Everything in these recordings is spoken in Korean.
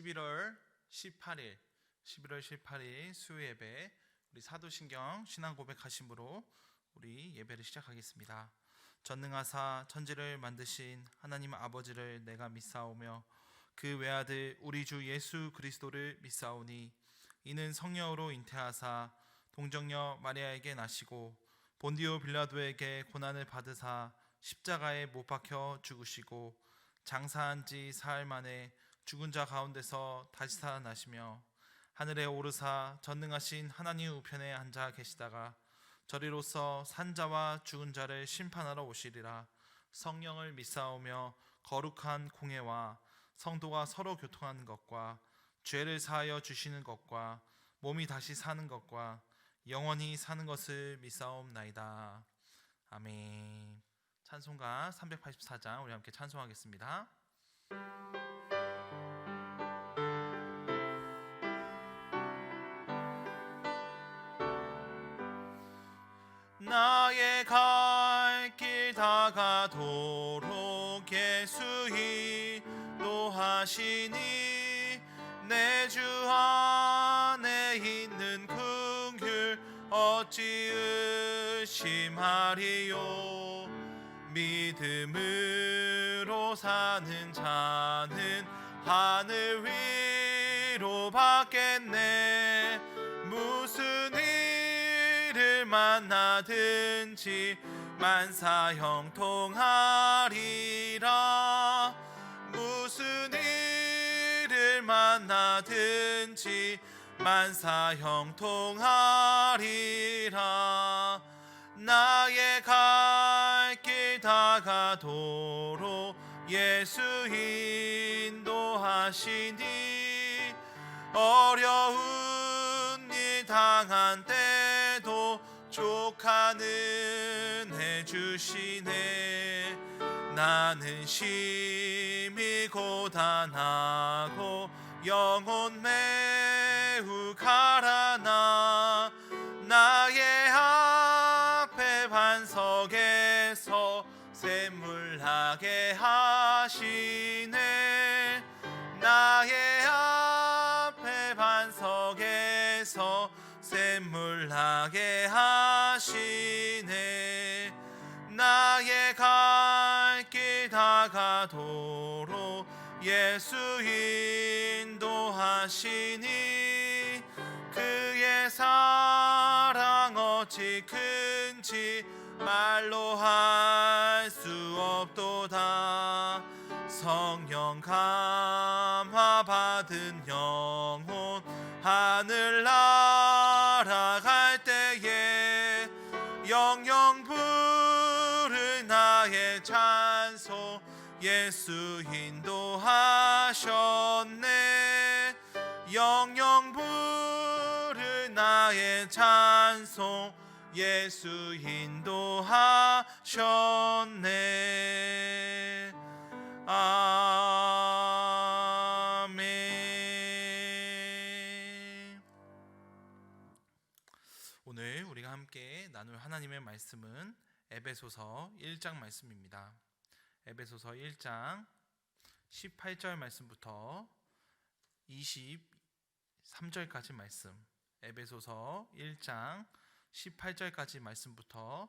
11월 18일 수요 예배, 우리 사도신경 신앙 고백하심으로 우리 예배를 시작하겠습니다. 전능하사 천지를 만드신 하나님 아버지를 내가 믿사오며 그 외아들 우리 주 예수 그리스도를 믿사오니 이는 성령으로 잉태하사 동정녀 마리아에게 나시고 본디오 빌라도에게 고난을 받으사 십자가에 못 박혀 죽으시고 장사한 지 사흘 만에 죽은 자 가운데서 다시 살아나시며 하늘에 오르사 전능하신 하나님 우편에 앉아 계시다가 저리로서 산 자와 죽은 자를 심판하러 오시리라. 성령을 믿사오며 거룩한 공회와 성도가 서로 교통하는 것과 죄를 사하여 주시는 것과 몸이 다시 사는 것과 영원히 사는 것을 믿사옵나이다. 아멘. 찬송가 384장 우리 함께 찬송하겠습니다. 나의 갈 길 다가도록 예수 인도하시니 내 주 안에 있는 긍휼 어찌 의심하리요. 믿음으로 사는 자는 하늘 위로 받겠네. 무슨 일을 만나든지 만사 형통하리라. 무슨 일을 만나든지 만사 형통하리라. 나의 갈 길 다가도록 예수 인도하시니 어려운 일 당한 때도 족하는 해주시네. 나는 심히 고단하고 영혼 매우 가라나 나의 앞에 반석에서 샘물나게 하시네. 나의 앞에 반석에서 샘물나게 하시네. 나의 갈 길 다가도록 예수 인도하시니 그의 사랑 어찌 큰지 말로 할 수 없도다. 성령 감화 받은 영혼 하늘 날아갈 때에 영영 부를 나의 찬송 예수 인도하셨네. 영영 부를 나의 찬송 예수 인도하셨네. 아멘. 오늘 우리가 함께 나눌 하나님의 말씀은 에베소서 1장 말씀입니다. 에베소서 1장 18절 말씀부터 23절까지 말씀, 에베소서 1장 18절 말씀부터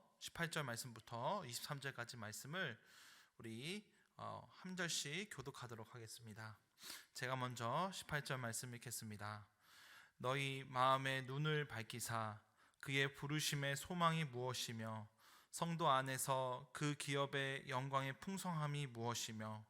23절까지 말씀을 우리 한 절씩 교독하도록 하겠습니다. 제가 먼저 18절 말씀 읽겠습니다. 너희 마음의 눈을 밝히사 그의 부르심의 소망이 무엇이며 성도 안에서 그 기업의 영광의 풍성함이 무엇이며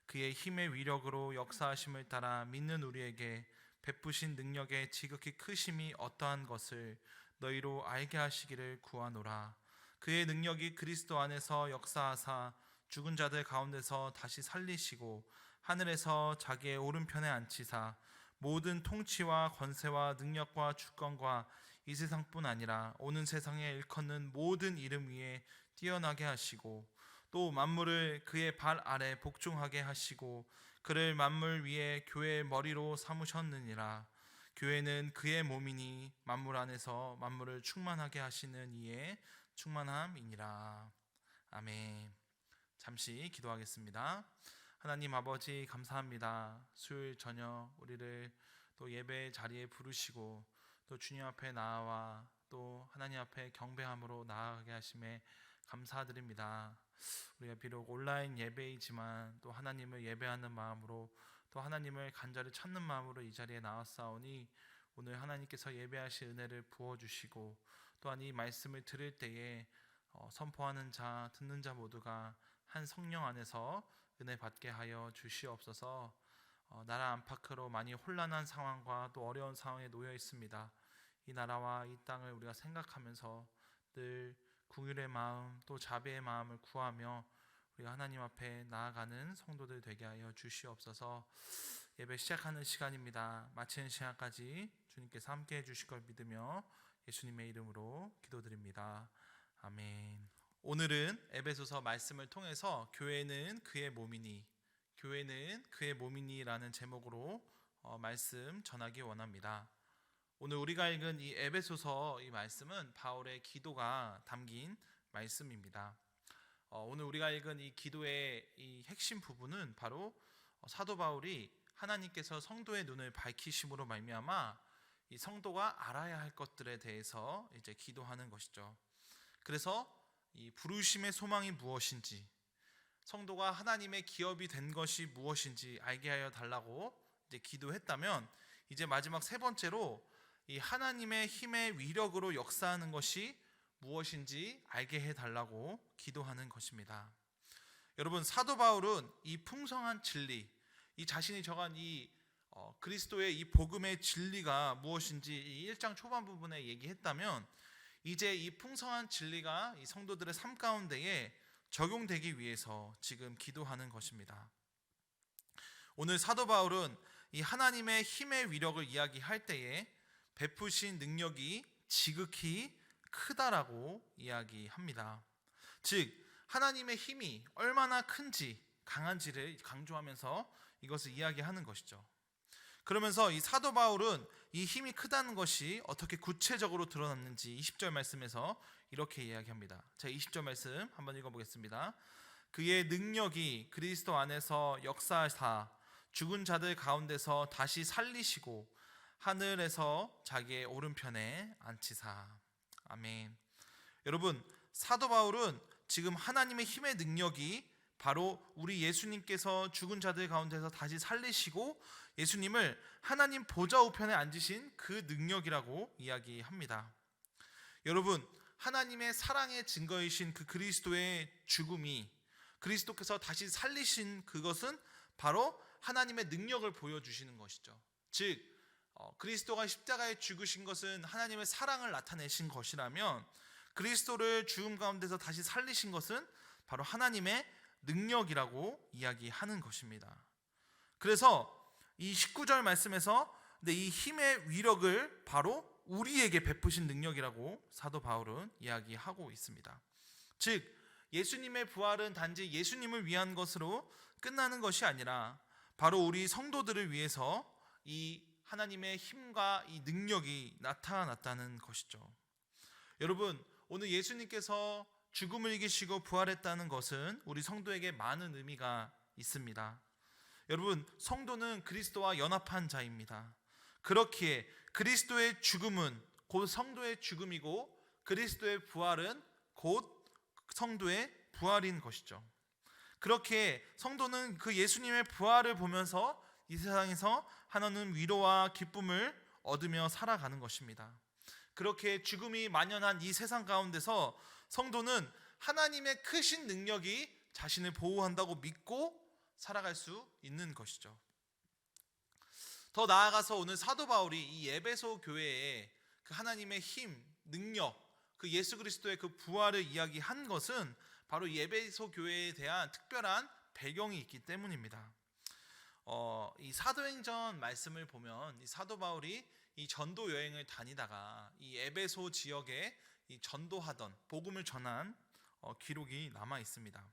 그의 힘의 위력으로 역사하심을 따라 믿는 우리에게 베푸신 능력의 지극히 크심이 어떠한 것을 너희로 알게 하시기를 구하노라. 그의 능력이 그리스도 안에서 역사하사 죽은 자들 가운데서 다시 살리시고 하늘에서 자기의 오른편에 앉히사 모든 통치와 권세와 능력과 주권과 이 세상뿐 아니라 오는 세상에 일컫는 모든 이름 위에 뛰어나게 하시고 또 만물을 그의 발 아래 복종하게 하시고 그를 만물 위에 교회의 머리로 삼으셨느니라. 교회는 그의 몸이니 만물 안에서 만물을 충만하게 하시는 이의 충만함이니라. 아멘. 잠시 기도하겠습니다. 하나님 아버지 감사합니다. 수요일 저녁 우리를 또 예배 자리에 부르시고 또 주님 앞에 나와 또 하나님 앞에 경배함으로 나아가게 하심에 감사드립니다. 우리가 비록 온라인 예배이지만 또 하나님을 예배하는 마음으로 또 하나님을 간절히 찾는 마음으로 이 자리에 나왔사오니 오늘 하나님께서 예배하실 은혜를 부어주시고 또한 이 말씀을 들을 때에 선포하는 자 듣는 자 모두가 한 성령 안에서 은혜 받게 하여 주시옵소서. 나라 안팎으로 많이 혼란한 상황과 또 어려운 상황에 놓여 있습니다. 이 나라와 이 땅을 우리가 생각하면서 늘 긍휼의 마음 또 자비의 마음을 구하며 우리가 하나님 앞에 나아가는 성도들 되게 하여 주시옵소서. 예배 시작하는 시간입니다. 마치는 시간까지 주님께서 함께 해주실 걸 믿으며 예수님의 이름으로 기도드립니다. 아멘. 오늘은 에베소서 말씀을 통해서 교회는 그의 몸이니 라는 제목으로 말씀 전하기 원합니다. 오늘 우리가 읽은 이 에베소서 이 말씀은 바울의 기도가 담긴 말씀입니다. 오늘 우리가 읽은 이 기도의 이 핵심 부분은 바로 사도 바울이 하나님께서 성도의 눈을 밝히심으로 말미암아 이 성도가 알아야 할 것들에 대해서 이제 기도하는 것이죠. 그래서 이 부르심의 소망이 무엇인지, 성도가 하나님의 기업이 된 것이 무엇인지 알게 하여 달라고 이제 기도했다면, 이제 마지막 세 번째로 이 하나님의 힘의 위력으로 역사하는 것이 무엇인지 알게 해 달라고 기도하는 것입니다. 여러분, 사도 바울은 이 풍성한 진리, 이 자신이 적은 이 그리스도의 이 복음의 진리가 무엇인지 이 1장 초반 부분에 얘기했다면, 이제 이 풍성한 진리가 이 성도들의 삶 가운데에 적용되기 위해서 지금 기도하는 것입니다. 오늘 사도 바울은 이 하나님의 힘의 위력을 이야기할 때에 베푸신 능력이 지극히 크다라고 이야기합니다. 즉 하나님의 힘이 얼마나 큰지 강한지를 강조하면서 이것을 이야기하는 것이죠. 그러면서 이 사도 바울은 이 힘이 크다는 것이 어떻게 구체적으로 드러났는지 20절 말씀에서 이렇게 이야기합니다. 자, 20절 말씀 한번 읽어보겠습니다. 그의 능력이 그리스도 안에서 역사하사 죽은 자들 가운데서 다시 살리시고 하늘에서 자기의 오른편에 앉히사. 아멘. 여러분, 사도 바울은 지금 하나님의 힘의 능력이 바로 우리 예수님께서 죽은 자들 가운데서 다시 살리시고 예수님을 하나님 보좌 우편에 앉으신 그 능력이라고 이야기합니다. 여러분, 하나님의 사랑의 증거이신 그 그리스도의 죽음이, 그리스도께서 다시 살리신 그것은 바로 하나님의 능력을 보여주시는 것이죠. 즉 그리스도가 십자가에 죽으신 것은 하나님의 사랑을 나타내신 것이라면, 그리스도를 죽음 가운데서 다시 살리신 것은 바로 하나님의 능력이라고 이야기하는 것입니다. 그래서 이 19절 말씀에서 이 힘의 위력을 바로 우리에게 베푸신 능력이라고 사도 바울은 이야기하고 있습니다. 즉 예수님의 부활은 단지 예수님을 위한 것으로 끝나는 것이 아니라 바로 우리 성도들을 위해서 이 하나님의 힘과 이 능력이 나타났다는 것이죠. 여러분, 오늘 예수님께서 죽음을 이기시고 부활했다는 것은 우리 성도에게 많은 의미가 있습니다. 여러분, 성도는 그리스도와 연합한 자입니다. 그렇기에 그리스도의 죽음은 곧 성도의 죽음이고 그리스도의 부활은 곧 성도의 부활인 것이죠. 그렇게 성도는 그 예수님의 부활을 보면서 이 세상에서 하나님 위로와 기쁨을 얻으며 살아가는 것입니다. 그렇게 죽음이 만연한 이 세상 가운데서 성도는 하나님의 크신 능력이 자신을 보호한다고 믿고 살아갈 수 있는 것이죠. 더 나아가서 오늘 사도 바울이 이 에베소 교회에 그 하나님의 힘, 능력, 그 예수 그리스도의 그 부활을 이야기한 것은 바로 이 에베소 교회에 대한 특별한 배경이 있기 때문입니다. 이 사도행전 말씀을 보면 이 사도 바울이 이 전도 여행을 다니다가 이 에베소 지역에 이 전도하던 복음을 전한 기록이 남아 있습니다.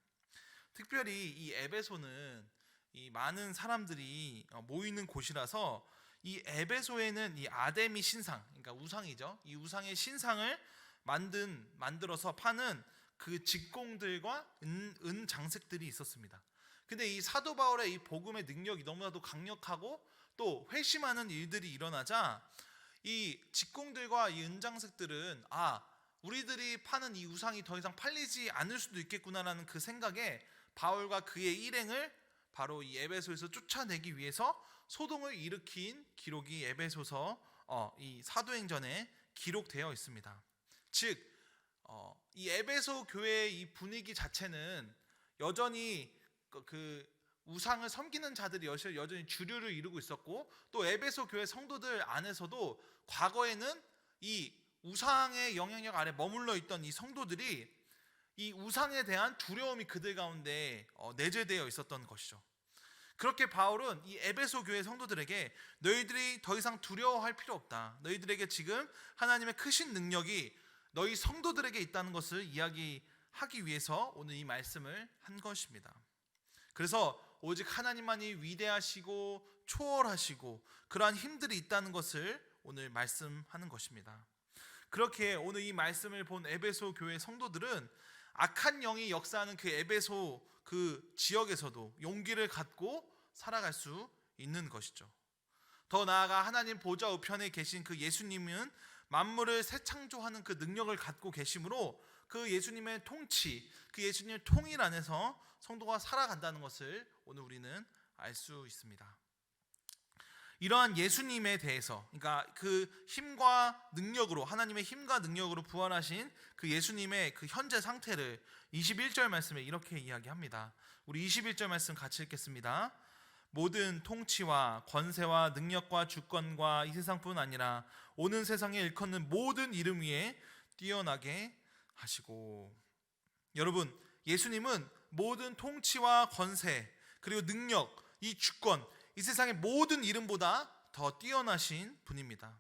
특별히 이 에베소는 이 많은 사람들이 모이는 곳이라서 이 에베소에는 이 아데미 신상, 그러니까 우상이죠. 이 우상의 신상을 만들어서 파는 그 직공들과 은 장색들이 있었습니다. 근데 이 사도 바울의 이 복음의 능력이 너무나도 강력하고 또 회심하는 일들이 일어나자 이 직공들과 이 은장색들은 우리들이 파는 이 우상이 더 이상 팔리지 않을 수도 있겠구나라는 그 생각에 바울과 그의 일행을 바로 이 에베소에서 쫓아내기 위해서 소동을 일으킨 기록이 에베소서 이 사도행전에 기록되어 있습니다. 즉 이 에베소 교회의 이 분위기 자체는 여전히 그 우상을 섬기는 자들이 여전히 주류를 이루고 있었고, 또 에베소 교회 성도들 안에서도 과거에는 이 우상의 영향력 아래 머물러 있던 이 성도들이 이 우상에 대한 두려움이 그들 가운데 내재되어 있었던 것이죠. 그렇게 바울은 이 에베소 교회 성도들에게 너희들이 더 이상 두려워할 필요 없다. 너희들에게 지금 하나님의 크신 능력이 너희 성도들에게 있다는 것을 이야기하기 위해서 오늘 이 말씀을 한 것입니다. 그래서 오직 하나님만이 위대하시고 초월하시고 그러한 힘들이 있다는 것을 오늘 말씀하는 것입니다. 그렇게 오늘 이 말씀을 본 에베소 교회 성도들은 악한 영이 역사하는 그 에베소 그 지역에서도 용기를 갖고 살아갈 수 있는 것이죠. 더 나아가 하나님 보좌 우편에 계신 그 예수님은 만물을 새창조하는 그 능력을 갖고 계시므로 그 예수님의 통치, 그 예수님의 통일 안에서 성도가 살아간다는 것을 오늘 우리는 알 수 있습니다. 이러한 예수님에 대해서, 그러니까 그 힘과 능력으로, 하나님의 힘과 능력으로 부활하신 그 예수님의 그 현재 상태를 21절 말씀에 이렇게 이야기합니다. 우리 21절 말씀 같이 읽겠습니다. 모든 통치와 권세와 능력과 주권과 이 세상뿐 아니라 오는 세상에 일컫는 모든 이름 위에 뛰어나게 하시고. 여러분, 예수님은 모든 통치와 권세 그리고 능력, 이 주권, 이 세상의 모든 이름보다 더 뛰어나신 분입니다.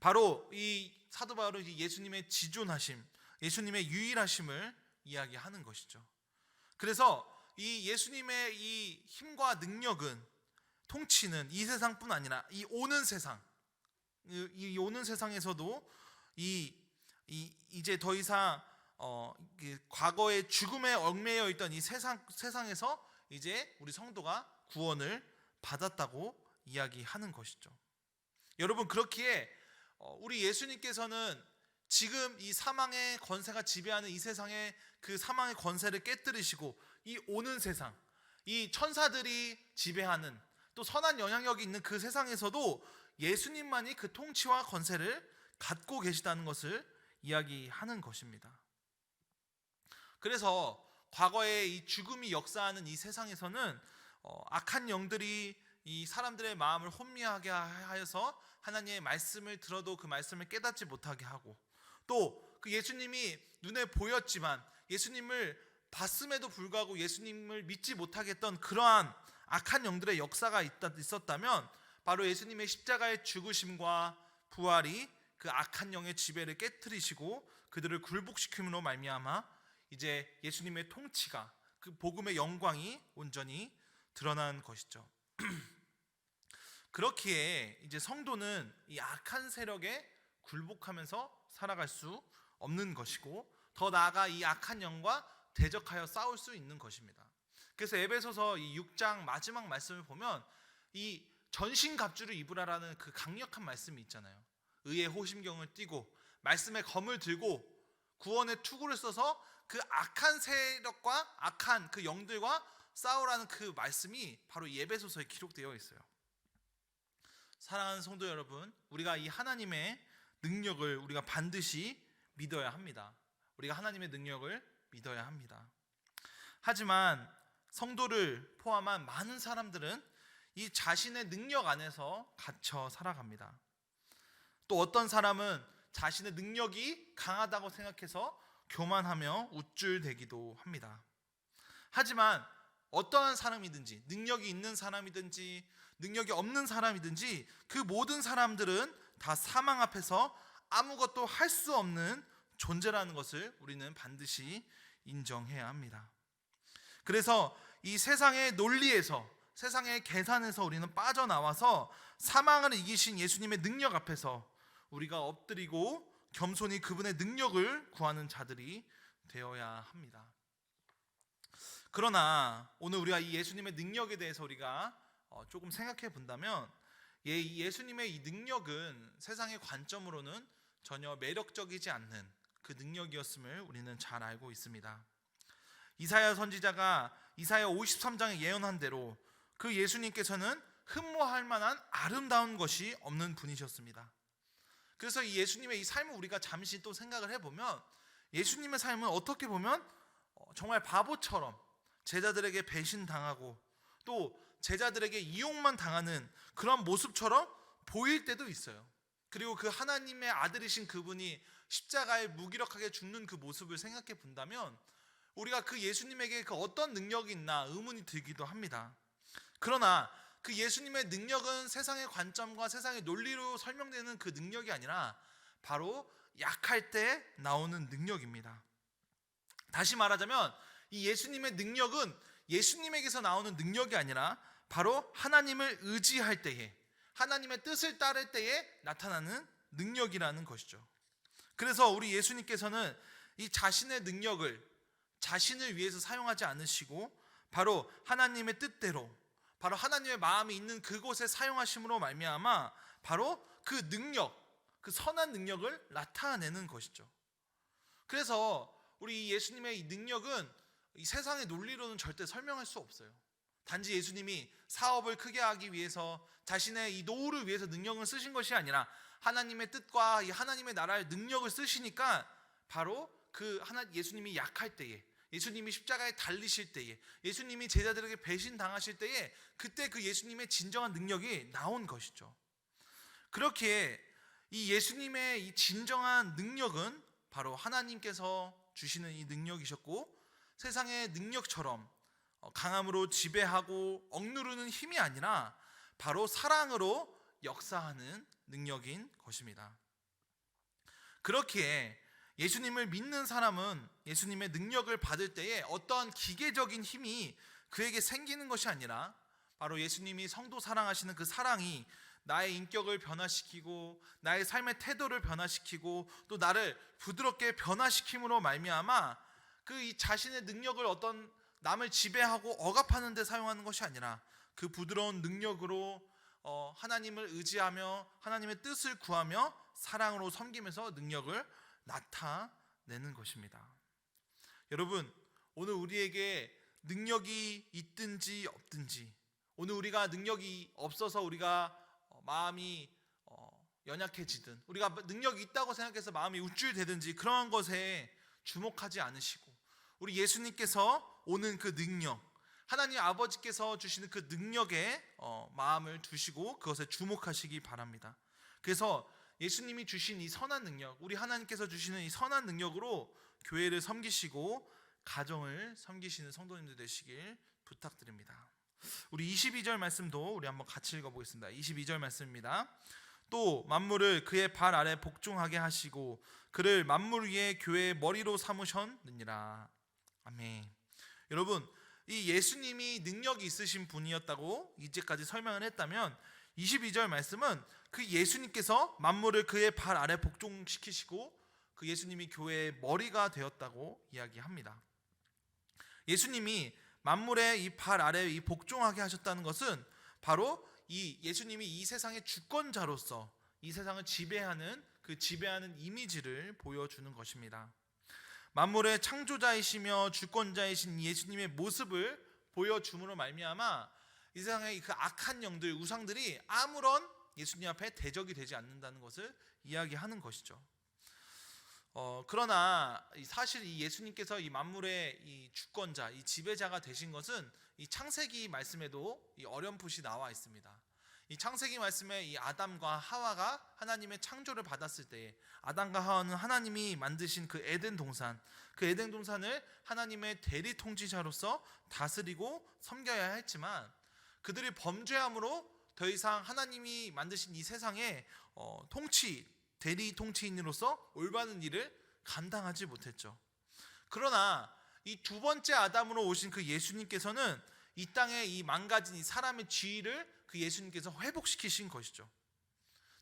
바로 이 사도 바울은 예수님의 지존하심, 예수님의 유일하심을 이야기하는 것이죠. 그래서 이 예수님의 이 힘과 능력은, 통치는 이 세상뿐 아니라 이 오는 세상, 이 오는 세상에서도 이제 더 이상 과거의 죽음에 얽매여 있던 이 세상에서 이제 우리 성도가 구원을 받았다고 이야기하는 것이죠. 여러분, 그렇기에 우리 예수님께서는 지금 이 사망의 권세가 지배하는 이 세상의 그 사망의 권세를 깨뜨리시고 이 오는 세상, 이 천사들이 지배하는 또 선한 영향력이 있는 그 세상에서도 예수님만이 그 통치와 권세를 갖고 계시다는 것을 이야기하는 것입니다. 그래서 과거에 이 죽음이 역사하는 이 세상에서는 악한 영들이 이 사람들의 마음을 혼미하게 하여서 하나님의 말씀을 들어도 그 말씀을 깨닫지 못하게 하고, 또 그 예수님이 눈에 보였지만 예수님을 봤음에도 불구하고 예수님을 믿지 못하게 했던 그러한 악한 영들의 역사가 있었다면 바로 예수님의 십자가의 죽으심과 부활이 그 악한 영의 지배를 깨뜨리시고 그들을 굴복시킴으로 말미암아 이제 예수님의 통치가, 그 복음의 영광이 온전히 드러난 것이죠. 그렇기에 이제 성도는 이 악한 세력에 굴복하면서 살아갈 수 없는 것이고, 더 나아가 이 악한 영과 대적하여 싸울 수 있는 것입니다. 그래서 에베소서 이 6장 마지막 말씀을 보면 이 전신갑주를 입으라라는 그 강력한 말씀이 있잖아요. 의의 호심경을 띠고 말씀의 검을 들고 구원의 투구를 써서 그 악한 세력과 악한 그 영들과 싸우라는 그 말씀이 바로 이 에베소서에 기록되어 있어요. 사랑하는 성도 여러분, 우리가 이 하나님의 능력을 우리가 반드시 믿어야 합니다. 우리가 하나님의 능력을 믿어야 합니다. 하지만 성도를 포함한 많은 사람들은 이 자신의 능력 안에서 갇혀 살아갑니다. 또 어떤 사람은 자신의 능력이 강하다고 생각해서 교만하며 우쭐대기도 합니다. 하지만 어떠한 사람이든지, 능력이 있는 사람이든지 능력이 없는 사람이든지 그 모든 사람들은 다 사망 앞에서 아무것도 할 수 없는 존재라는 것을 우리는 반드시 인정해야 합니다. 그래서 이 세상의 논리에서, 세상의 계산에서 우리는 빠져나와서 사망을 이기신 예수님의 능력 앞에서 우리가 엎드리고 겸손히 그분의 능력을 구하는 자들이 되어야 합니다. 그러나 오늘 우리가 이 예수님의 능력에 대해서 우리가 조금 생각해 본다면 예수님의 이 능력은 세상의 관점으로는 전혀 매력적이지 않는 그 능력이었음을 우리는 잘 알고 있습니다. 이사야 선지자가 이사야 53장에 예언한 대로 그 예수님께서는 흠모할 만한 아름다운 것이 없는 분이셨습니다. 그래서 이 예수님의 이 삶을 우리가 잠시 또 생각을 해보면 예수님의 삶은 어떻게 보면 정말 바보처럼 제자들에게 배신당하고 또 제자들에게 이용만 당하는 그런 모습처럼 보일 때도 있어요. 그리고 그 하나님의 아들이신 그분이 십자가에 무기력하게 죽는 그 모습을 생각해 본다면 우리가 그 예수님에게 그 어떤 능력이 있나 의문이 들기도 합니다. 그러나 그 예수님의 능력은 세상의 관점과 세상의 논리로 설명되는 그 능력이 아니라 바로 약할 때 나오는 능력입니다. 다시 말하자면 이 예수님의 능력은 예수님에게서 나오는 능력이 아니라 바로 하나님을 의지할 때에, 하나님의 뜻을 따를 때에 나타나는 능력이라는 것이죠. 그래서 우리 예수님께서는 이 자신의 능력을 자신을 위해서 사용하지 않으시고 바로 하나님의 뜻대로, 바로 하나님의 마음이 있는 그곳에 사용하심으로 말미암아 바로 그 능력, 그 선한 능력을 나타내는 것이죠. 그래서 우리 예수님의 이 능력은 이 세상의 논리로는 절대 설명할 수 없어요. 단지 예수님이 사업을 크게 하기 위해서 자신의 이 노후를 위해서 능력을 쓰신 것이 아니라 하나님의 뜻과 이 하나님의 나라의 능력을 쓰시니까 바로 그 예수님이 약할 때에, 예수님이 십자가에 달리실 때에, 예수님이 제자들에게 배신당하실 때에 그때 그 예수님의 진정한 능력이 나온 것이죠. 그렇게 이 예수님의 이 진정한 능력은 바로 하나님께서 주시는 이 능력이셨고 세상의 능력처럼 강함으로 지배하고 억누르는 힘이 아니라 바로 사랑으로 역사하는 능력인 것입니다. 그렇기에 예수님을 믿는 사람은 예수님의 능력을 받을 때에 어떠한 기계적인 힘이 그에게 생기는 것이 아니라 바로 예수님이 성도 사랑하시는 그 사랑이 나의 인격을 변화시키고 나의 삶의 태도를 변화시키고 또 나를 부드럽게 변화시킴으로 말미암아 그 이 자신의 능력을 어떤 남을 지배하고 억압하는 데 사용하는 것이 아니라 그 부드러운 능력으로 하나님을 의지하며 하나님의 뜻을 구하며 사랑으로 섬기면서 능력을 나타내는 것입니다. 여러분, 오늘 우리에게 능력이 있든지 없든지, 오늘 우리가 능력이 없어서 우리가 마음이 연약해지든 우리가 능력이 있다고 생각해서 마음이 우쭐대든지 그러한 것에 주목하지 않으시고 우리 예수님께서 오는 그 능력, 하나님 아버지께서 주시는 그 능력에 마음을 두시고 그것에 주목하시기 바랍니다. 그래서 예수님이 주신 이 선한 능력, 우리 하나님께서 주시는 이 선한 능력으로 교회를 섬기시고 가정을 섬기시는 성도님들 되시길 부탁드립니다. 우리 22절 말씀도 우리 한번 같이 읽어보겠습니다. 22절 말씀입니다. 또 만물을 그의 발 아래 복종하게 하시고 그를 만물 위에 교회의 머리로 삼으셨느니라. 아멘. 여러분, 이 예수님이 능력이 있으신 분이었다고 이제까지 설명을 했다면 22절 말씀은 그 예수님께서 만물을 그의 발 아래 복종시키시고 그 예수님이 교회의 머리가 되었다고 이야기합니다. 예수님이 만물의 이 발 아래 이 복종하게 하셨다는 것은 바로 이 예수님이 이 세상의 주권자로서 이 세상을 지배하는 그 지배하는 이미지를 보여주는 것입니다. 만물의 창조자이시며 주권자이신 예수님의 모습을 보여줌으로 말미암아 이 세상의 그 악한 영들, 우상들이 아무런 예수님 앞에 대적이 되지 않는다는 것을 이야기하는 것이죠. 그러나 사실 이 예수님께서 이 만물의 이 주권자, 이 지배자가 되신 것은 이 창세기 말씀에도 이 어렴풋이 나와 있습니다. 이 창세기 말씀에 이 아담과 하와가 하나님의 창조를 받았을 때에 아담과 하와는 하나님이 만드신 그 에덴 동산, 그 에덴 동산을 하나님의 대리 통치자로서 다스리고 섬겨야 했지만 그들이 범죄함으로 더 이상 하나님이 만드신 이 세상에 대리 통치인으로서 올바른 일을 감당하지 못했죠. 그러나 이 두 번째 아담으로 오신 그 예수님께서는 이 땅에 이 망가진 이 사람의 지위를 그 예수님께서 회복시키신 것이죠.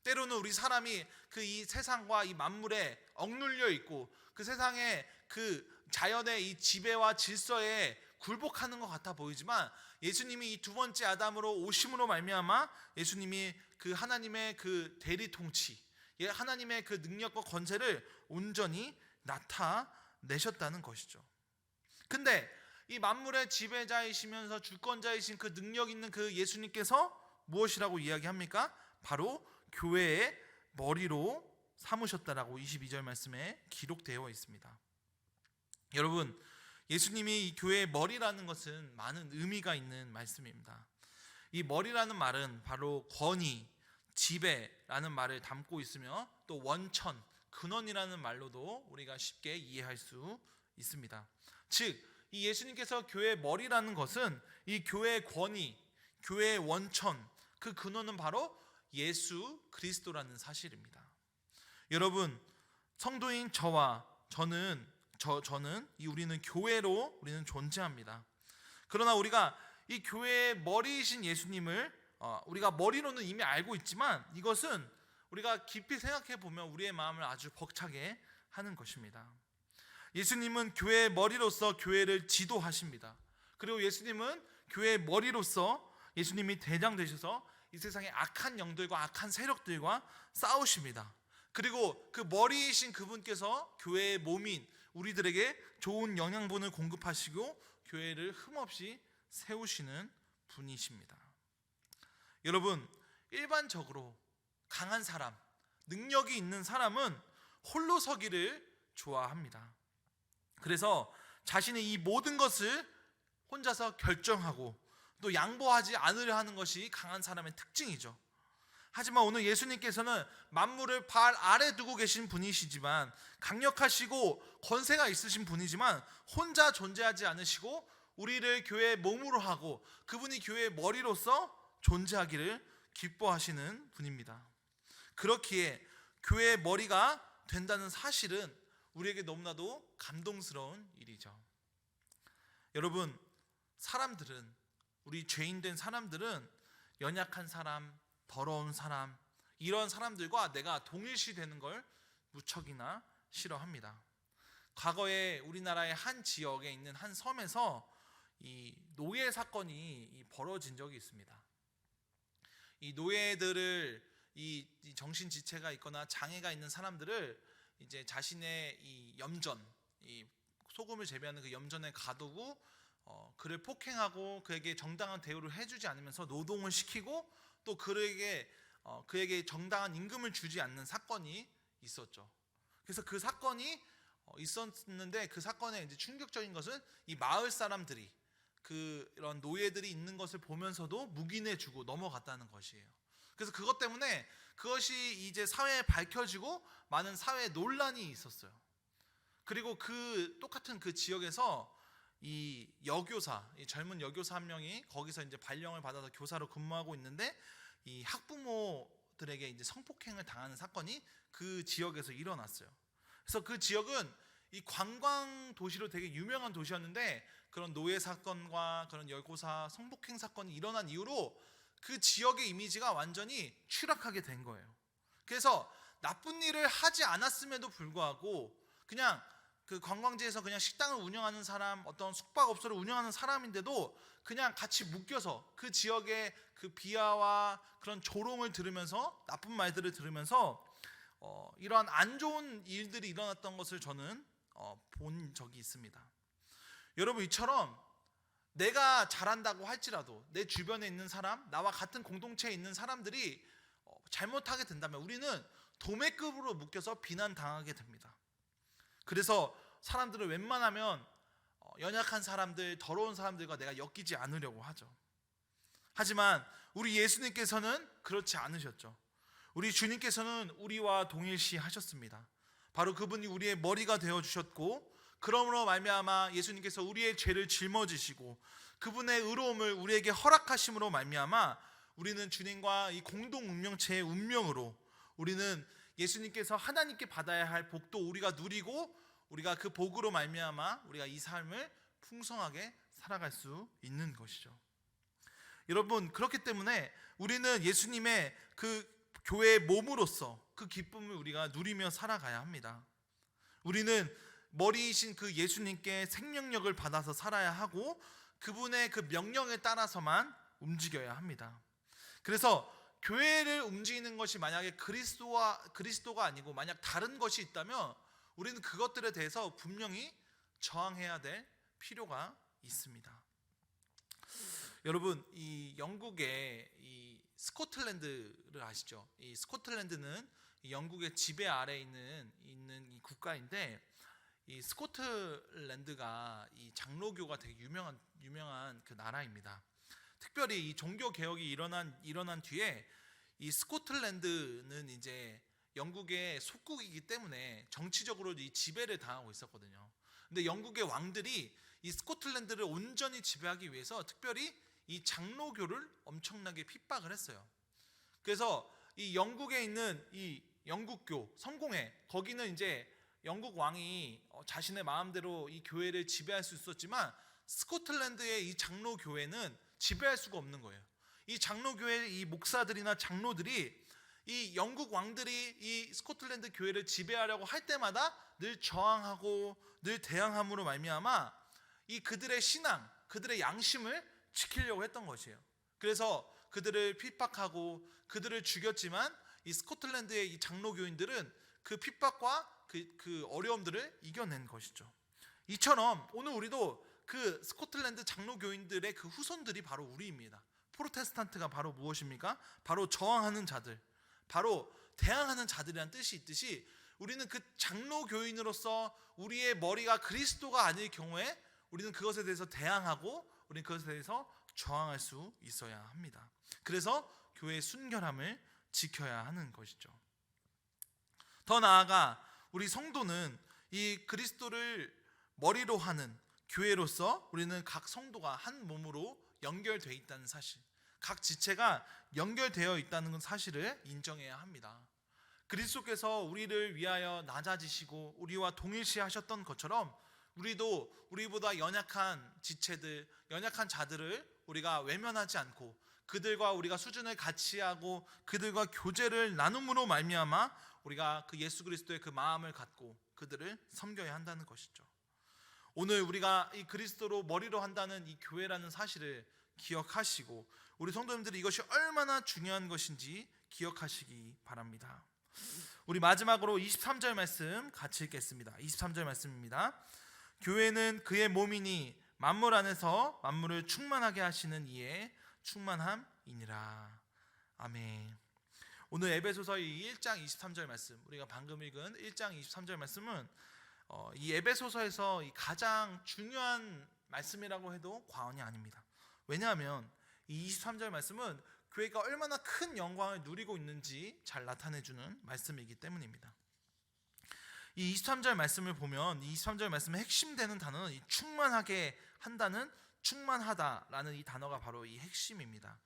때로는 우리 사람이 그 이 세상과 이 만물에 억눌려 있고 그 세상의 그 자연의 이 지배와 질서에 굴복하는 것 같아 보이지만 예수님이 이 두 번째 아담으로 오심으로 말미암아 예수님이 그 하나님의 그 대리 통치, 하나님의 그 능력과 권세를 온전히 나타내셨다는 것이죠. 근데 이 만물의 지배자이시면서 주권자이신 그 능력 있는 그 예수님께서 무엇이라고 이야기합니까? 바로 교회의 머리로 삼으셨다라고 22절 말씀에 기록되어 있습니다. 여러분, 예수님이 이 교회의 머리라는 것은 많은 의미가 있는 말씀입니다. 이 머리라는 말은 바로 권위, 지배라는 말을 담고 있으며 또 원천, 근원이라는 말로도 우리가 쉽게 이해할 수 있습니다. 즉, 이 예수님께서 교회의 머리라는 것은 이 교회의 권위, 교회의 원천, 그 근원은 바로 예수 그리스도라는 사실입니다. 여러분, 성도인 저와 저는 우리는 교회로 우리는 존재합니다. 그러나 우리가 이 교회의 머리이신 예수님을 우리가 머리로는 이미 알고 있지만 이것은 우리가 깊이 생각해 보면 우리의 마음을 아주 벅차게 하는 것입니다. 예수님은 교회의 머리로서 교회를 지도하십니다. 그리고 예수님은 교회의 머리로서 예수님이 대장 되셔서 이 세상의 악한 영들과 악한 세력들과 싸우십니다. 그리고 그 머리이신 그분께서 교회의 몸인 우리들에게 좋은 영양분을 공급하시고 교회를 흠없이 세우시는 분이십니다. 여러분, 일반적으로 강한 사람, 능력이 있는 사람은 홀로 서기를 좋아합니다. 그래서 자신의 이 모든 것을 혼자서 결정하고 또 양보하지 않으려 하는 것이 강한 사람의 특징이죠. 하지만 오늘 예수님께서는 만물을 발 아래 두고 계신 분이시지만, 강력하시고 권세가 있으신 분이지만 혼자 존재하지 않으시고 우리를 교회의 몸으로 하고 그분이 교회의 머리로서 존재하기를 기뻐하시는 분입니다. 그렇기에 교회의 머리가 된다는 사실은 우리에게 너무나도 감동스러운 일이죠. 여러분, 사람들은, 우리 죄인된 사람들은 연약한 사람, 더러운 사람, 이런 사람들과 내가 동일시 되는 걸 무척이나 싫어합니다. 과거에 우리나라의 한 지역에 있는 한 섬에서 이 노예 사건이 벌어진 적이 있습니다. 이 노예들을, 이 정신지체가 있거나 장애가 있는 사람들을 이제 자신의 이 염전, 이 소금을 재배하는 그 염전에 가두고 그를 폭행하고 그에게 정당한 대우를 해주지 않으면서 노동을 시키고 또 그에게 정당한 임금을 주지 않는 사건이 있었죠. 그래서 그 사건이 있었는데 그 사건의 이제 충격적인 것은 이 마을 사람들이 그런 노예들이 있는 것을 보면서도 묵인해주고 넘어갔다는 것이에요. 그래서 그것 때문에 그것이 이제 사회에 밝혀지고 많은 사회 논란이 있었어요. 그리고 그 똑같은 그 지역에서 이 여교사, 이 젊은 여교사 한 명이 거기서 이제 발령을 받아서 교사로 근무하고 있는데 이 학부모들에게 이제 성폭행을 당하는 사건이 그 지역에서 일어났어요. 그래서 그 지역은 이 관광 도시로 되게 유명한 도시였는데 그런 노예 사건과 그런 여교사 성폭행 사건이 일어난 이후로 그 지역의 이미지가 완전히 추락하게 된 거예요. 그래서 나쁜 일을 하지 않았음에도 불구하고 그냥 그 관광지에서 그냥 식당을 운영하는 사람, 어떤 숙박업소를 운영하는 사람인데도 그냥 같이 묶여서 그 지역의 그 비하와 그런 조롱을 들으면서, 나쁜 말들을 들으면서 이러한 안 좋은 일들이 일어났던 것을 저는 본 적이 있습니다. 여러분, 이처럼 내가 잘한다고 할지라도 내 주변에 있는 사람, 나와 같은 공동체에 있는 사람들이 잘못하게 된다면 우리는 도매급으로 묶여서 비난당하게 됩니다. 그래서 사람들은 웬만하면 연약한 사람들, 더러운 사람들과 내가 엮이지 않으려고 하죠. 하지만 우리 예수님께서는 그렇지 않으셨죠. 우리 주님께서는 우리와 동일시 하셨습니다. 바로 그분이 우리의 머리가 되어주셨고, 그러므로 말미암아 예수님께서 우리의 죄를 짊어지시고 그분의 의로움을 우리에게 허락하심으로 말미암아 우리는 주님과 이 공동 운명체의 운명으로 우리는 예수님께서 하나님께 받아야 할 복도 우리가 누리고 우리가 그 복으로 말미암아 우리가 이 삶을 풍성하게 살아갈 수 있는 것이죠. 여러분, 그렇기 때문에 우리는 예수님의 그 교회의 몸으로서 그 기쁨을 우리가 누리며 살아가야 합니다. 우리는 머리이신 그 예수님께 생명력을 받아서 살아야 하고 그분의 그 명령에 따라서만 움직여야 합니다. 그래서 교회를 움직이는 것이 만약에 그리스도가 아니고 만약 다른 것이 있다면 우리는 그것들에 대해서 분명히 저항해야 될 필요가 있습니다. 여러분, 이 영국의 이 스코틀랜드를 아시죠? 이 스코틀랜드는 영국의 지배 아래에 있는 이 국가인데, 이 스코틀랜드가 이 장로교가 되게 유명한 그 나라입니다. 특별히 이 종교 개혁이 일어난 뒤에 이 스코틀랜드는 이제 영국의 속국이기 때문에 정치적으로 이 지배를 당하고 있었거든요. 근데 영국의 왕들이 이 스코틀랜드를 온전히 지배하기 위해서 특별히 이 장로교를 엄청나게 핍박을 했어요. 그래서 이 영국에 있는 이 영국교 성공회, 거기는 이제 영국 왕이 자신의 마음대로 이 교회를 지배할 수 있었지만 스코틀랜드의 이 장로교회는 지배할 수가 없는 거예요. 이 장로교회 이 목사들이나 장로들이 이 영국 왕들이 이 스코틀랜드 교회를 지배하려고 할 때마다 늘 저항하고 늘 대항함으로 말미암아 이 그들의 신앙, 그들의 양심을 지키려고 했던 것이에요. 그래서 그들을 핍박하고 그들을 죽였지만 이 스코틀랜드의 이 장로교인들은 그 핍박과 그 어려움들을 이겨낸 것이죠. 이처럼 오늘 우리도 그 스코틀랜드 장로교인들의 그 후손들이 바로 우리입니다. 프로테스탄트가 바로 무엇입니까? 바로 저항하는 자들, 바로 대항하는 자들이란 뜻이 있듯이 우리는 그 장로교인으로서 우리의 머리가 그리스도가 아닐 경우에 우리는 그것에 대해서 대항하고 우리는 그것에 대해서 저항할 수 있어야 합니다. 그래서 교회의 순결함을 지켜야 하는 것이죠. 더 나아가 우리 성도는 이 그리스도를 머리로 하는 교회로서 우리는 각 성도가 한 몸으로 연결되어 있다는 사실, 각 지체가 연결되어 있다는 사실을 인정해야 합니다. 그리스도께서 우리를 위하여 낮아지시고 우리와 동일시하셨던 것처럼 우리도 우리보다 연약한 지체들, 연약한 자들을 우리가 외면하지 않고 그들과 우리가 수준을 같이 하고 그들과 교제를 나눔으로 말미암아 우리가 그 예수 그리스도의 그 마음을 갖고 그들을 섬겨야 한다는 것이죠. 오늘 우리가 이 그리스도로 머리로 한다는 이 교회라는 사실을 기억하시고 우리 성도님들이 이것이 얼마나 중요한 것인지 기억하시기 바랍니다. 우리 마지막으로 23절 말씀 같이 읽겠습니다. 23절 말씀입니다. 교회는 그의 몸이니 만물 안에서 만물을 충만하게 하시는 이의 충만함이니라. 아멘. 오늘 에베소서 1장 23절 말씀, 우리가 방금 읽은 1장 23절 말씀은 이 에베소서에서 가장 중요한 말씀이라고 해도 과언이 아닙니다. 왜냐하면 이 23절 말씀은 교회가 얼마나 큰 영광을 누리고 있는지 잘 나타내주는 말씀이기 때문입니다. 이 23절 말씀을 보면 이 23절 말씀의 핵심되는 단어는 이 충만하게 한다는 충만하다라는 이 단어가 바로 이 핵심입니다.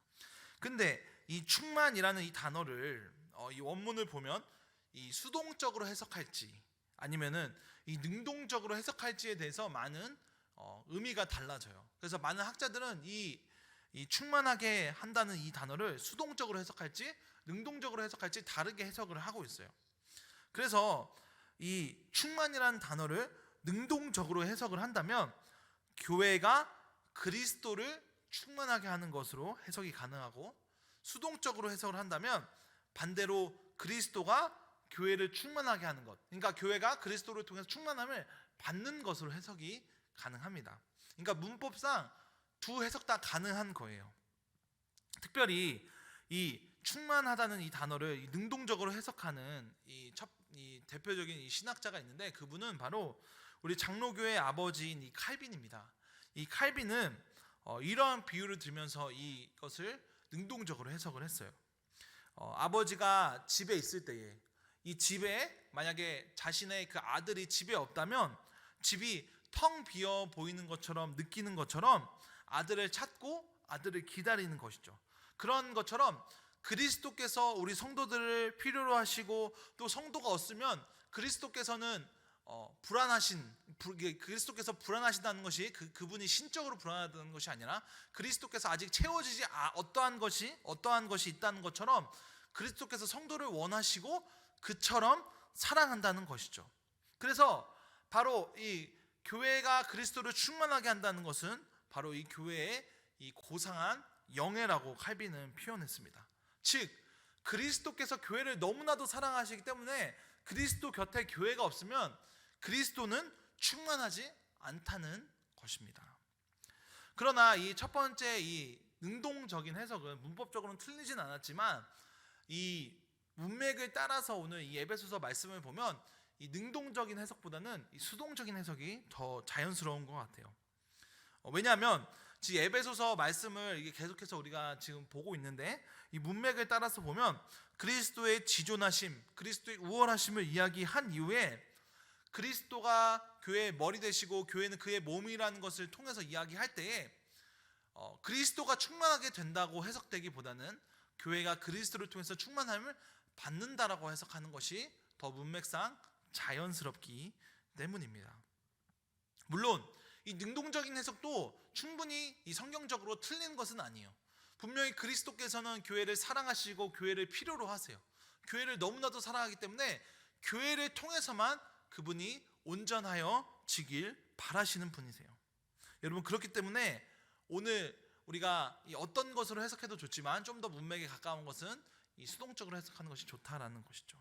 근데 이 충만이라는 이 단어를 이 원문을 보면 이 수동적으로 해석할지 아니면은 이 능동적으로 해석할지에 대해서 많은 의미가 달라져요. 그래서 많은 학자들은 이 충만하게 한다는 이 단어를 수동적으로 해석할지 능동적으로 해석할지 다르게 해석을 하고 있어요. 그래서 이 충만이라는 단어를 능동적으로 해석을 한다면 교회가 그리스도를 충만하게 하는 것으로 해석이 가능하고, 수동적으로 해석을 한다면 반대로 그리스도가 교회를 충만하게 하는 것, 그러니까 교회가 그리스도를 통해서 충만함을 받는 것으로 해석이 가능합니다. 그러니까 문법상 두 해석 다 가능한 거예요. 특별히 이 충만하다는 이 단어를 능동적으로 해석하는 이 대표적인 이 신학자가 있는데, 그분은 바로 우리 장로교의 아버지인 이 칼빈입니다. 이 칼빈은 이러한 비유를 들면서 이것을 능동적으로 해석을 했어요. 아버지가 집에 있을 때에 이 집에 만약에 자신의 그 아들이 집에 없다면 집이 텅 비어 보이는 것처럼 느끼는 것처럼 아들을 찾고 아들을 기다리는 것이죠. 그런 것처럼 그리스도께서 우리 성도들을 필요로 하시고 또 성도가 없으면 그리스도께서는 그리스도께서 불안하시다는 것이 그분이 신적으로 불안하다는 것이 아니라 그리스도께서 아직 채워지지 어떠한 것이 있다는 것처럼 그리스도께서 성도를 원하시고 그처럼 사랑한다는 것이죠. 그래서 바로 이 교회가 그리스도를 충만하게 한다는 것은 바로 이 교회의 이 고상한 영예라고 칼빈은 표현했습니다. 즉 그리스도께서 교회를 너무나도 사랑하시기 때문에 그리스도 곁에 교회가 없으면 그리스도는 충만하지 않다는 것입니다. 그러나 이 첫 번째 이 능동적인 해석은 문법적으로는 틀리진 않았지만 이 문맥을 따라서 오늘 이 에베소서 말씀을 보면 이 능동적인 해석보다는 이 수동적인 해석이 더 자연스러운 것 같아요. 왜냐하면 지금 에베소서 말씀을 이게 계속해서 우리가 지금 보고 있는데 이 문맥을 따라서 보면 그리스도의 지존하심, 그리스도의 우월하심을 이야기한 이후에 그리스도가 교회의 머리 되시고 교회는 그의 몸이라는 것을 통해서 이야기할 때에 그리스도가 충만하게 된다고 해석되기보다는 교회가 그리스도를 통해서 충만함을 받는다라고 해석하는 것이 더 문맥상 자연스럽기 때문입니다. 물론 이 능동적인 해석도 충분히 이 성경적으로 틀린 것은 아니에요. 분명히 그리스도께서는 교회를 사랑하시고 교회를 필요로 하세요. 교회를 너무나도 사랑하기 때문에 교회를 통해서만 그분이 온전하여 지길 바라시는 분이세요. 여러분 그렇기 때문에 오늘 우리가 어떤 것으로 해석해도 좋지만 좀 더 문맥에 가까운 것은 이 수동적으로 해석하는 것이 좋다라는 것이죠.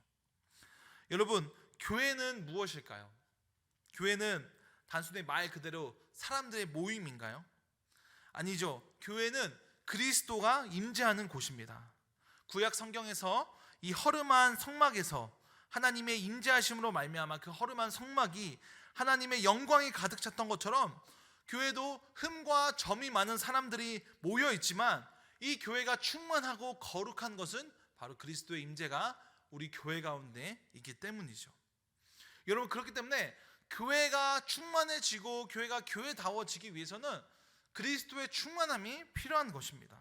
여러분 교회는 무엇일까요? 교회는 단순히 말 그대로 사람들의 모임인가요? 아니죠. 교회는 그리스도가 임재하는 곳입니다. 구약 성경에서 이 허름한 성막에서 하나님의 임재하심으로 말미암아 그 허름한 성막이 하나님의 영광이 가득 찼던 것처럼 교회도 흠과 점이 많은 사람들이 모여 있지만 이 교회가 충만하고 거룩한 것은 바로 그리스도의 임재가 우리 교회 가운데 있기 때문이죠. 여러분 그렇기 때문에 교회가 충만해지고 교회가 교회다워지기 위해서는 그리스도의 충만함이 필요한 것입니다.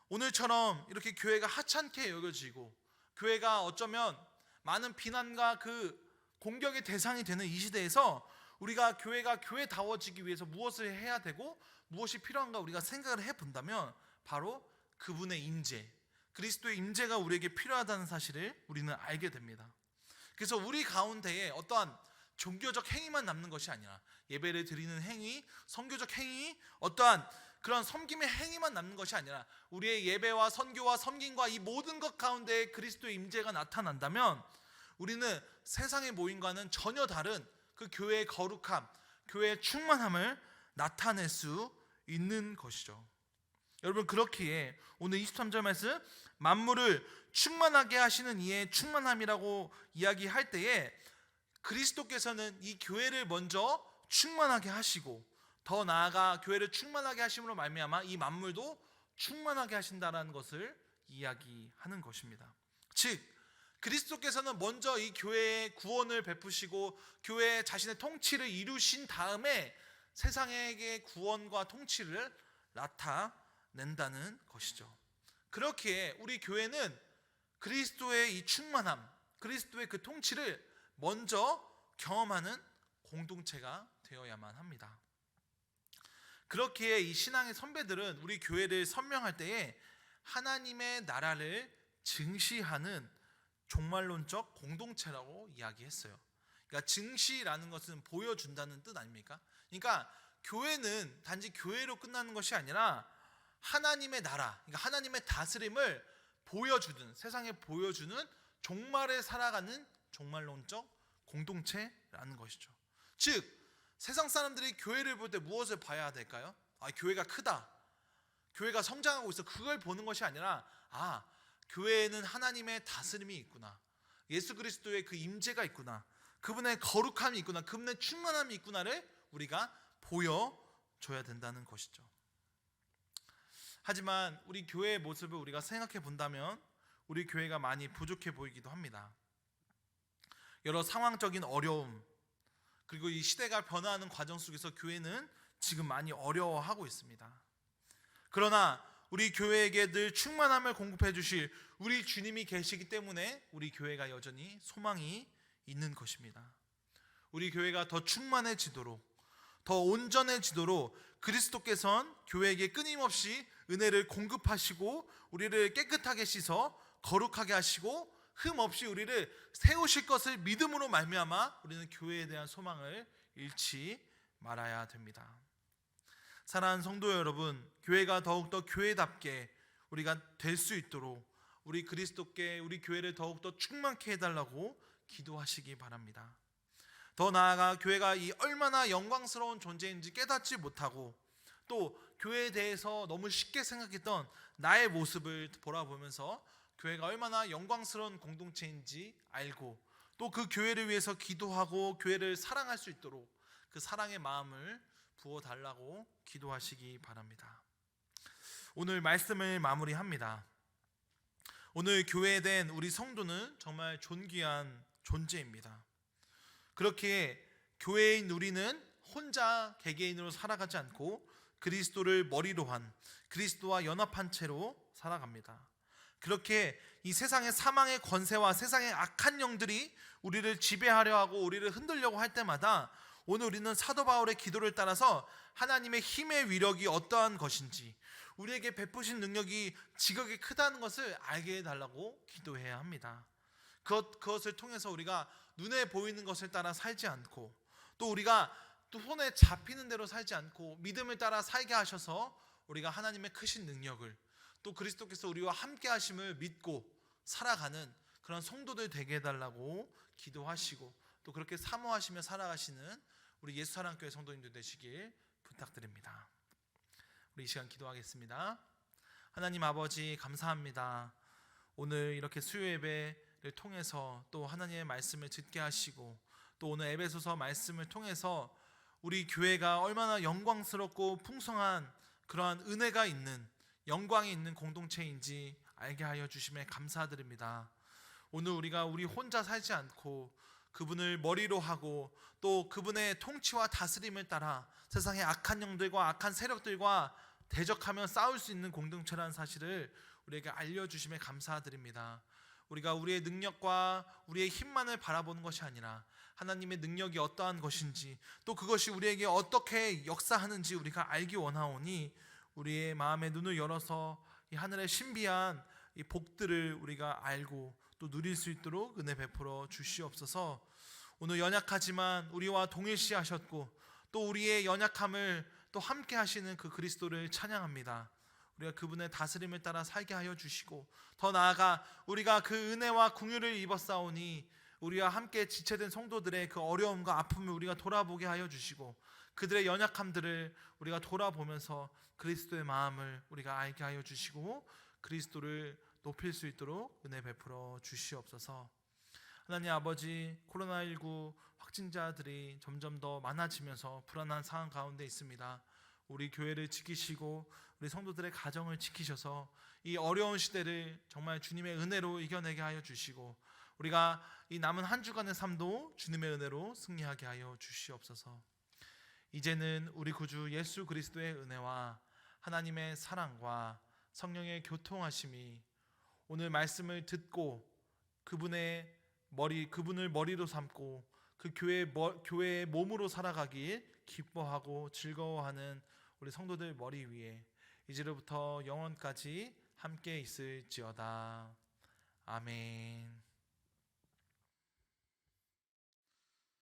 오늘처럼 이렇게 교회가 하찮게 여겨지고 교회가 어쩌면 많은 비난과 그 공격의 대상이 되는 이 시대에서 우리가 교회가 교회다워지기 위해서 무엇을 해야 되고 무엇이 필요한가 우리가 생각을 해본다면 바로 그분의 임재, 그리스도의 임재가 우리에게 필요하다는 사실을 우리는 알게 됩니다. 그래서 우리 가운데에 어떠한 종교적 행위만 남는 것이 아니라 예배를 드리는 행위, 선교적 행위, 어떠한 그런 섬김의 행위만 남는 것이 아니라 우리의 예배와 선교와 섬김과 이 모든 것 가운데 그리스도의 임재가 나타난다면 우리는 세상의 모임과는 전혀 다른 그 교회의 거룩함, 교회의 충만함을 나타낼 수 있는 것이죠. 여러분 그렇기에 오늘 23절 말씀 만물을 충만하게 하시는 이의 충만함이라고 이야기할 때에 그리스도께서는 이 교회를 먼저 충만하게 하시고 더 나아가 교회를 충만하게 하심으로 말미암아 이 만물도 충만하게 하신다라는 것을 이야기하는 것입니다. 즉 그리스도께서는 먼저 이 교회의 구원을 베푸시고 교회 자신의 통치를 이루신 다음에 세상에게 구원과 통치를 나타낸다는 것이죠. 그렇기에 우리 교회는 그리스도의 이 충만함, 그리스도의 그 통치를 먼저 경험하는 공동체가 되어야만 합니다. 그렇기에 이 신앙의 선배들은 우리 교회를 선명할 때에 하나님의 나라를 증시하는 종말론적 공동체라고 이야기했어요. 그러니까 증시라는 것은 보여준다는 뜻 아닙니까? 그러니까 교회는 단지 교회로 끝나는 것이 아니라 하나님의 나라, 그러니까 하나님의 다스림을 보여주는, 세상에 보여주는 종말에 살아가는 종말론적 공동체라는 것이죠. 즉 세상 사람들이 교회를 볼 때 무엇을 봐야 될까요? 교회가 크다, 교회가 성장하고 있어, 그걸 보는 것이 아니라 교회에는 하나님의 다스림이 있구나, 예수 그리스도의 그 임재가 있구나, 그분의 거룩함이 있구나, 그분의 충만함이 있구나를 우리가 보여줘야 된다는 것이죠. 하지만 우리 교회의 모습을 우리가 생각해 본다면 우리 교회가 많이 부족해 보이기도 합니다. 여러 상황적인 어려움, 그리고 이 시대가 변화하는 과정 속에서 교회는 지금 많이 어려워하고 있습니다. 그러나 우리 교회에게 늘 충만함을 공급해 주실 우리 주님이 계시기 때문에 우리 교회가 여전히 소망이 있는 것입니다. 우리 교회가 더 충만해지도록, 더 온전해지도록 그리스도께서는 교회에게 끊임없이 은혜를 공급하시고 우리를 깨끗하게 씻어 거룩하게 하시고 흠 없이 우리를 세우실 것을 믿음으로 말미암아 우리는 교회에 대한 소망을 잃지 말아야 됩니다. 사랑하는 성도 여러분, 교회가 더욱더 교회답게 우리가 될 수 있도록 우리 그리스도께 우리 교회를 더욱더 충만케 해달라고 기도하시기 바랍니다. 더 나아가 교회가 이 얼마나 영광스러운 존재인지 깨닫지 못하고 또 교회에 대해서 너무 쉽게 생각했던 나의 모습을 돌아보면서 교회가 얼마나 영광스러운 공동체인지 알고 또 그 교회를 위해서 기도하고 교회를 사랑할 수 있도록 그 사랑의 마음을 부어달라고 기도하시기 바랍니다. 오늘 말씀을 마무리합니다. 오늘 교회에 된 우리 성도는 정말 존귀한 존재입니다. 그렇게 교회인 우리는 혼자 개개인으로 살아가지 않고 그리스도를 머리로 한 그리스도와 연합한 채로 살아갑니다. 그렇게 이 세상의 사망의 권세와 세상의 악한 영들이 우리를 지배하려 하고 우리를 흔들려고 할 때마다 오늘 우리는 사도 바울의 기도를 따라서 하나님의 힘의 위력이 어떠한 것인지 우리에게 베푸신 능력이 지극히 크다는 것을 알게 해달라고 기도해야 합니다. 그것을 통해서 우리가 눈에 보이는 것을 따라 살지 않고 또 우리가 또 손에 잡히는 대로 살지 않고 믿음을 따라 살게 하셔서 우리가 하나님의 크신 능력을 또 그리스도께서 우리와 함께 하심을 믿고 살아가는 그런 성도들 되게 해달라고 기도하시고 또 그렇게 사모하시며 살아가시는 우리 예수사랑교회 성도님들 되시길 부탁드립니다. 우리 이 시간 기도하겠습니다. 하나님 아버지 감사합니다. 오늘 이렇게 수요 예배를 통해서 또 하나님의 말씀을 듣게 하시고 또 오늘 에베소서 말씀을 통해서 우리 교회가 얼마나 영광스럽고 풍성한 그러한 은혜가 있는 영광이 있는 공동체인지 알게 하여 주심에 감사드립니다. 오늘 우리가 우리 혼자 살지 않고 그분을 머리로 하고 또 그분의 통치와 다스림을 따라 세상의 악한 영들과 악한 세력들과 대적하며 싸울 수 있는 공동체라는 사실을 우리에게 알려주심에 감사드립니다. 우리가 우리의 능력과 우리의 힘만을 바라보는 것이 아니라 하나님의 능력이 어떠한 것인지 또 그것이 우리에게 어떻게 역사하는지 우리가 알기 원하오니 우리의 마음의 눈을 열어서 이 하늘의 신비한 이 복들을 우리가 알고 또 누릴 수 있도록 은혜 베풀어 주시옵소서. 오늘 연약하지만 우리와 동일시하셨고 또 우리의 연약함을 또 함께 하시는 그 그리스도를 찬양합니다. 우리가 그분의 다스림을 따라 살게 하여 주시고 더 나아가 우리가 그 은혜와 긍휼을 입었사오니 우리와 함께 지체된 성도들의 그 어려움과 아픔을 우리가 돌아보게 하여 주시고 그들의 연약함들을 우리가 돌아보면서 그리스도의 마음을 우리가 알게 하여 주시고 그리스도를 높일 수 있도록 은혜 베풀어 주시옵소서. 하나님 아버지, 코로나19 확진자들이 점점 더 많아지면서 불안한 상황 가운데 있습니다. 우리 교회를 지키시고 우리 성도들의 가정을 지키셔서 이 어려운 시대를 정말 주님의 은혜로 이겨내게 하여 주시고 우리가 이 남은 한 주간의 삶도 주님의 은혜로 승리하게 하여 주시옵소서. 이제는 우리 구주 예수 그리스도의 은혜와 하나님의 사랑과 성령의 교통하심이 오늘 말씀을 듣고 그분을 머리로 삼고 그 교회의 몸으로 살아가길 기뻐하고 즐거워하는 우리 성도들 머리 위에 이제로부터 영원까지 함께 있을지어다. 아멘.